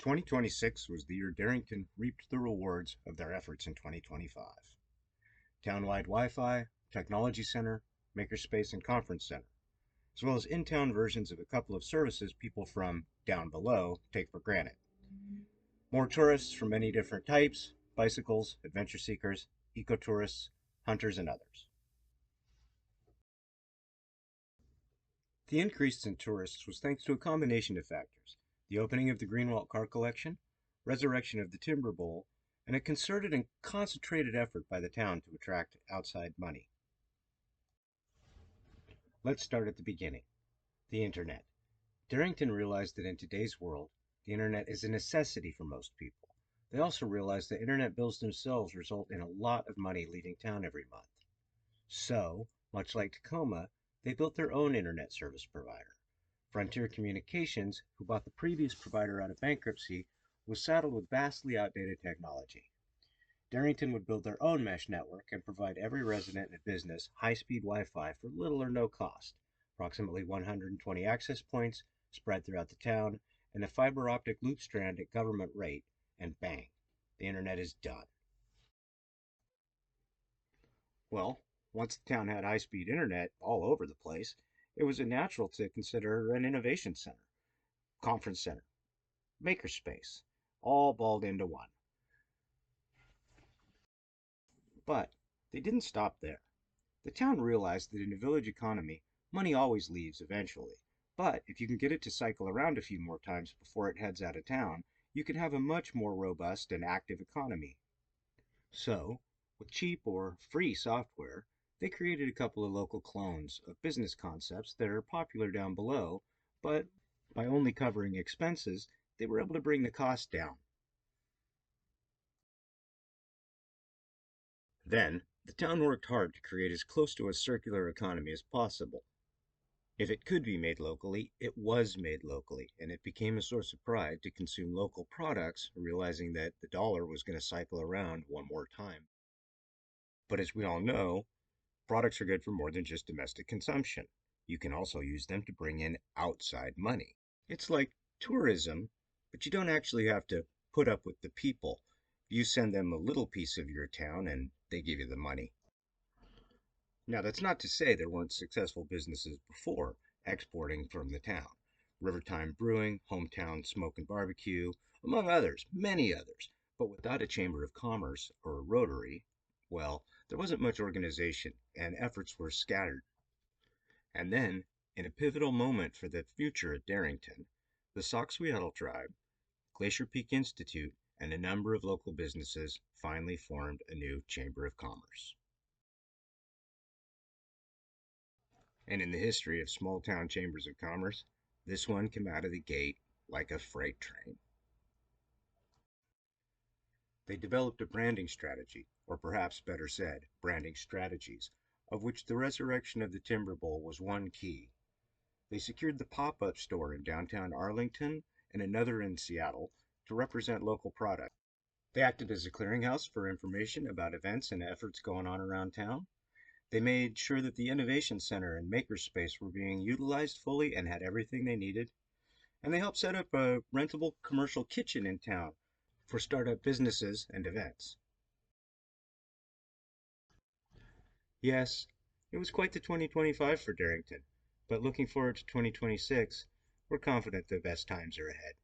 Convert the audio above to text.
2026 was the year Darrington reaped the rewards of their efforts in 2025. Townwide Wi-Fi, Technology Center, Makerspace, and Conference Center, as well as in-town versions of a couple of services people from down below take for granted. More tourists from many different types: bicycles, adventure seekers, ecotourists, hunters, and others. The increase in tourists was thanks to a combination of factors: the opening of the Greenwalt car collection, resurrection of the Timber Bowl, and a concerted and concentrated effort by the town to attract outside money. Let's start at the beginning. The Internet. Darrington realized that in today's world, the Internet is a necessity for most people. They also realized that Internet bills themselves result in a lot of money leaving town every month. So, much like Tacoma, they built their own Internet service provider. Frontier Communications, who bought the previous provider out of bankruptcy, was saddled with vastly outdated technology. Darrington would build their own mesh network and provide every resident and business high-speed Wi-Fi for little or no cost, approximately 120 access points spread throughout the town, and a fiber optic loop strand at government rate, and bang, the Internet is done. Well, once the town had high-speed internet all over the place, it was natural to consider an innovation center, conference center, makerspace, all balled into one. But they didn't stop there. The town realized that in a village economy, money always leaves eventually. But if you can get it to cycle around a few more times before it heads out of town, you can have a much more robust and active economy. So, with cheap or free software, they created a couple of local clones of business concepts that are popular down below, but by only covering expenses, they were able to bring the cost down. Then, the town worked hard to create as close to a circular economy as possible. If it could be made locally, it was made locally, and it became a source of pride to consume local products, realizing that the dollar was going to cycle around one more time. But as we all know, products are good for more than just domestic consumption. You can also use them to bring in outside money. It's like tourism, but you don't actually have to put up with the people. You send them a little piece of your town and they give you the money. Now, that's not to say there weren't successful businesses before exporting from the town. Rivertime Brewing, Hometown Smoke and Barbecue, among others, many others. But without a Chamber of Commerce or a Rotary, well, there wasn't much organization and efforts were scattered. And then, in a pivotal moment for the future at Darrington, the Soxweatl tribe, Glacier Peak Institute, and a number of local businesses finally formed a new Chamber of Commerce. And in the history of small town chambers of commerce, this one came out of the gate like a freight train. They developed a branding strategy, or perhaps better said, branding strategies, of which the resurrection of the Timber Bowl was one key. They secured the pop-up store in downtown Arlington and another in Seattle to represent local products. They acted as a clearinghouse for information about events and efforts going on around town. They made sure that the Innovation Center and Makerspace were being utilized fully and had everything they needed. And they helped set up a rentable commercial kitchen in town for startup businesses and events. Yes, it was quite the 2025 for Darrington, but looking forward to 2026, we're confident the best times are ahead.